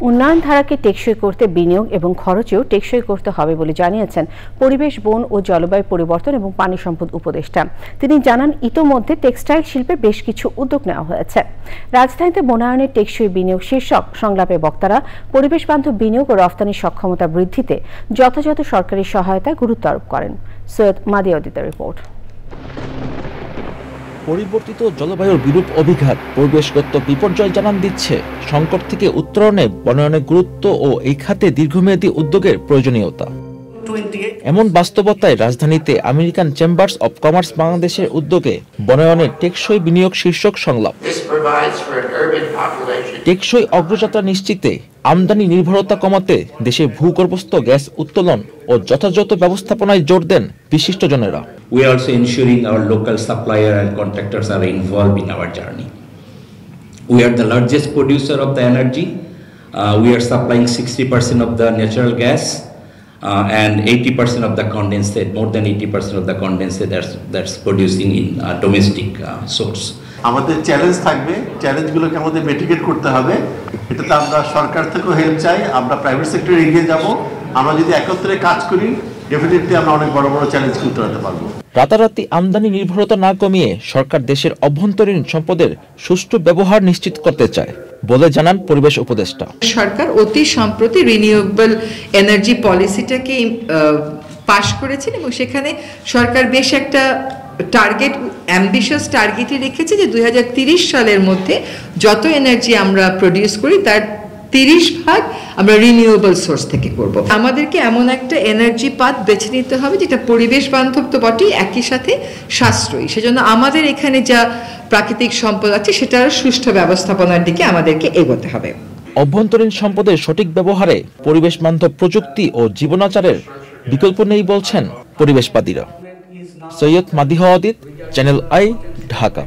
উন্নয়ন ধারাকে টেকসই করতে বিনিয়োগ এবং খরচেও টেকসই করতে হবে বলে জানিয়েছেন পরিবেশ, বন ও জলবায়ু পরিবর্তন এবং পানি সম্পদ উপদেষ্টা। তিনি জানান, ইতোমধ্যে টেক্সটাইল শিল্পে বেশ কিছু উদ্যোগ নেওয়া হয়েছে। রাজধানীতে বনায়নের টেকসই বিনিয়োগ শীর্ষক সংলাপে বক্তারা পরিবেশ বান্ধব বিনিয়োগ ও রফতানি সক্ষমতা বৃদ্ধিতে যথাযথ সরকারি সহায়তায় গুরুত্ব আরোপ করেন। সৈয়দ মাদিয়াউদ্দিনের রিপোর্ট। পরিবর্তিত জলবায়ুর বিরূপ অভিঘাত পরিবেশগত বিপর্যয় জানান দিচ্ছে সংকট থেকে উত্তরণে বনায়নের গুরুত্ব ও এই খাতে দীর্ঘমেয়াদী উদ্যোগের প্রয়োজনীয়তা। এমন বাস্তবতায় রাজধানীতে আমেরিকান চেম্বার্স অব কমার্স বাংলাদেশের উদ্যোগে বনায়নের টেকসই বিনিয়োগ শীর্ষক সংলাপ। টেকসই অগ্রযাত্রা নিশ্চিতে, আমদানি নির্ভরতা কমাতে দেশের ভূগর্ভস্থ গ্যাস উত্তোলন ও যথাযথ ব্যবস্থাপনায় জোর দেন বিশিষ্টজনেরা। We are also ensuring our local supplier and contractors are involved in our journey. We are the largest producer of the energy. We are supplying 60% of the natural gas and 80% of the condensate, more than 80% of the condensate that's producing in domestic source. আমাদের challenge থাকবে, চ্যালেঞ্জগুলোকে আমাদের mitigate করতে হবে। এটাতে আমরা সরকার থেকেও help চাই, আমরা প্রাইভেট সেক্টরে এগিয়ে যাব। আমরা যদি একত্রে কাজ করি, ডেফিনেটলি আমরা অনেক বড় বড় চ্যালেঞ্জ উত্তরাতে পারবো। রাতারাতি আমদানি নির্ভরতা না কমিয়ে সরকার দেশের অভ্যন্তরীণ সম্পদের সুষ্ঠু ব্যবহার নিশ্চিত করতে চায় বলে জানান পরিবেশ উপদেষ্টা। সরকার অতি সম্প্রতি রিনিউয়েবল এনার্জি পলিসিটাকে পাশ করেছেন এবং সেখানে সরকার বেশ একটা টার্গেট, অ্যাম্বিশিয়াস টার্গেটই রেখেছে যে 2030 সালের মধ্যে যত এনার্জি আমরা প্রডিউস করি তার 30% আমরা রিনিউয়েবল সোর্স থেকে করব। আমাদেরকে এমন একটা এনার্জি পাথ বেছে নিতে হবে যেটা পরিবেশ বান্ধব তো বটেই, একই সাথে সাশ্রয়ী। সেজন্য আমাদের এখানে যা প্রাকৃতিক সম্পদ আছে সেটার সুষ্ঠু ব্যবস্থাপনার দিকে আমাদেরকে এগোতে হবে। অভ্যন্তরীণ সম্পদের সঠিক ব্যবহারে পরিবেশ বান্ধব প্রযুক্তি ও জীবনাচারের বিকল্প নেই বলছেন পরিবেশবাদীরা। Syed Madiauddin, channel I, Dhaka.